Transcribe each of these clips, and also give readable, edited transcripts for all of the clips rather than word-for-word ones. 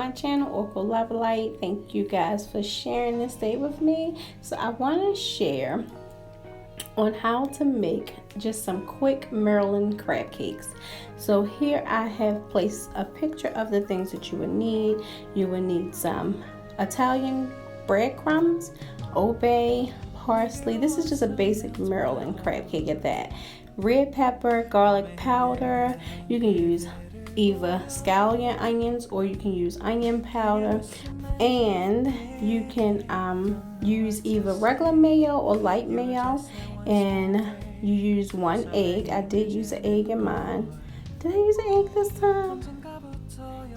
my channel, Oracle Lovelite. Thank you guys for sharing this day with me. So I want to share on how to make just some quick Maryland crab cakes. So here I have placed a picture of the things that you would need. You would need some Italian breadcrumbs, Old Bay, parsley. This is just a basic Maryland crab cake at that. Red pepper, garlic powder. You can use either scallion onions or you can use onion powder, and you can use either regular mayo or light mayo, and you use 1 egg. I did use an egg in mine. Did I use an egg this time?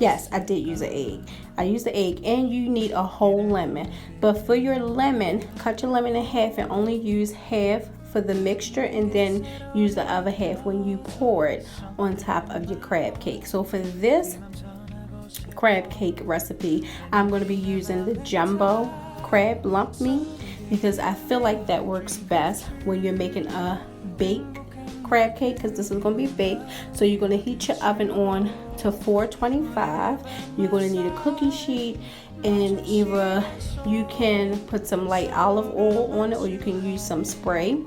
Yes, I did use an egg. I used the egg, and you need a whole lemon. But for your lemon, cut your lemon in half and only use half for the mixture, and then use the other half when you pour it on top of your crab cake. So for this crab cake recipe, I'm going to be using the jumbo crab lump meat because I feel like that works best when you're making a baked crab cake, because this is going to be baked. So you're going to heat your oven on to 425. You're going to need a cookie sheet, and either you can put some light olive oil on it or you can use some spray.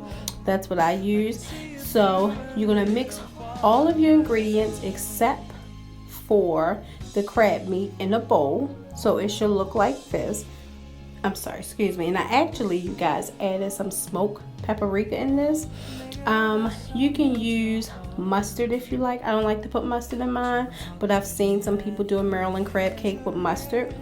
That's what I use. So you're going to mix all of your ingredients except for the crab meat in a bowl. So it should look like this. I'm sorry, excuse me. And I actually, you guys, added some smoked paprika in this. You can use mustard if you like. I don't like to put mustard in mine, but I've seen some people do a Maryland crab cake with mustard.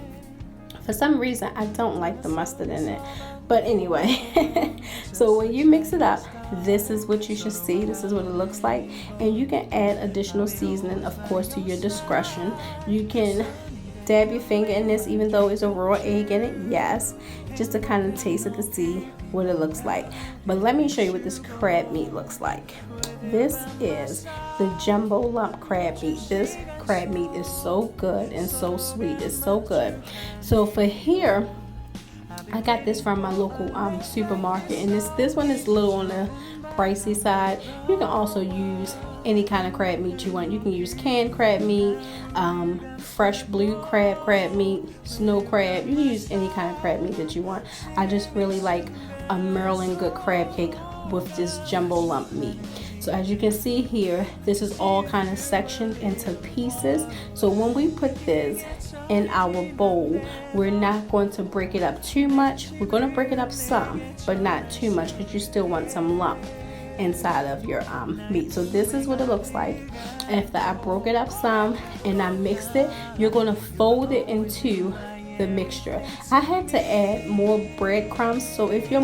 For some reason, I don't like the mustard in it. But anyway, so when you mix it up, this is what you should see. This is what it looks like. And you can add additional seasoning, of course, to your discretion. You can dab your finger in this, even though it's a raw egg in it, yes, just to kind of taste it to see what it looks like. But let me show you what this crab meat looks like. This is the jumbo lump crab meat. This crab meat is so good and so sweet. It's so good. So for here, I got this from my local supermarket, and this one is a little on the pricey side. You can also use any kind of crab meat you want. You can use canned crab meat, fresh blue crab meat, snow crab. You can use any kind of crab meat that you want. I just really like a Maryland good crab cake with this jumbo lump meat. So as you can see here, this is all kind of sectioned into pieces. So when we put this in our bowl, we're not going to break it up too much. We're going to break it up some, but not too much, because you still want some lump inside of your meat. So this is what it looks like. After I broke it up some and I mixed it, you're going to fold it into the mixture. I had to add more breadcrumbs. So if your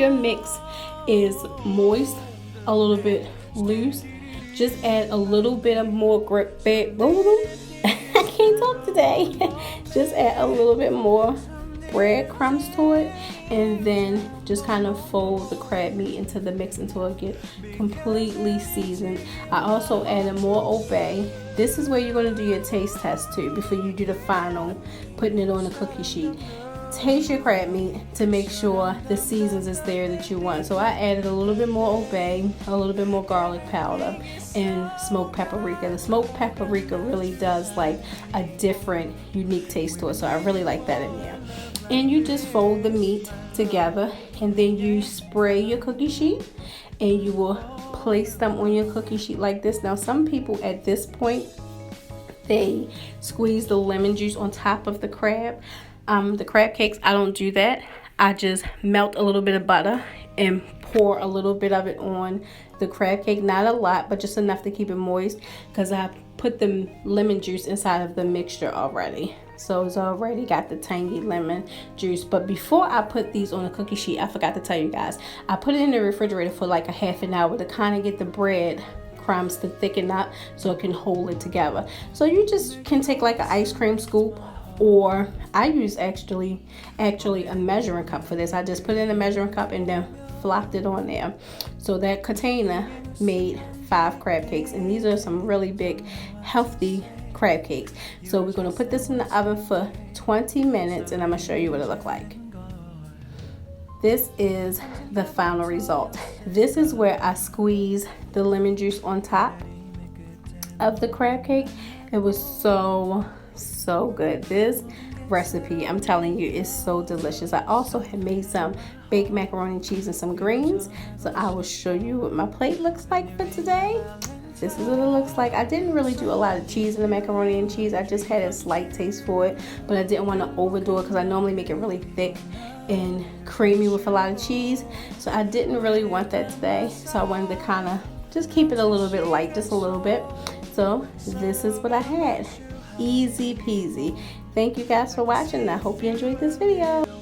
mix is moist, a little bit loose, just add a little bit of more I can't talk today. Just add a little bit more breadcrumbs to it, and then just kind of fold the crab meat into the mix until it gets completely seasoned. I also added more Old Bay. This is where you're going to do your taste test too before you do the final putting it on the cookie sheet. Taste your crab meat to make sure the seasons is there that you want. So I added a little bit more Old Bay, a little bit more garlic powder, and smoked paprika. The smoked paprika really does like a different, unique taste to it. So I really like that in there. And you just fold the meat together, and then you spray your cookie sheet, and you will place them on your cookie sheet like this. Now some people at this point, they squeeze the lemon juice on top of the crab. The crab cakes, I don't do that. I just melt a little bit of butter and pour a little bit of it on the crab cake. Not a lot, but just enough to keep it moist, because I put the lemon juice inside of the mixture already. So it's already got the tangy lemon juice. But before I put these on a cookie sheet, I forgot to tell you guys, I put it in the refrigerator for like a half an hour to kind of get the bread crumbs to thicken up so it can hold it together. So you just can take like an ice cream scoop, or I use actually a measuring cup for this. I just put it in a measuring cup and then flopped it on there. So that container made 5 crab cakes, and these are some really big healthy crab cakes. So we're going to put this in the oven for 20 minutes, and I'm going to show you what it looked like. This is the final result. This is where I squeeze the lemon juice on top of the crab cake. It was so so good. This recipe, I'm telling you, is so delicious. I also have made some baked macaroni and cheese and some greens, so I will show you what my plate looks like for today. This is what it looks like. I didn't really do a lot of cheese in the macaroni and cheese. I just had a slight taste for it, but I didn't want to overdo it because I normally make it really thick and creamy with a lot of cheese, so I didn't really want that today. So I wanted to kind of just keep it a little bit light, just a little bit. So this is what I had. Easy peasy. Thank you guys for watching, and I hope you enjoyed this video.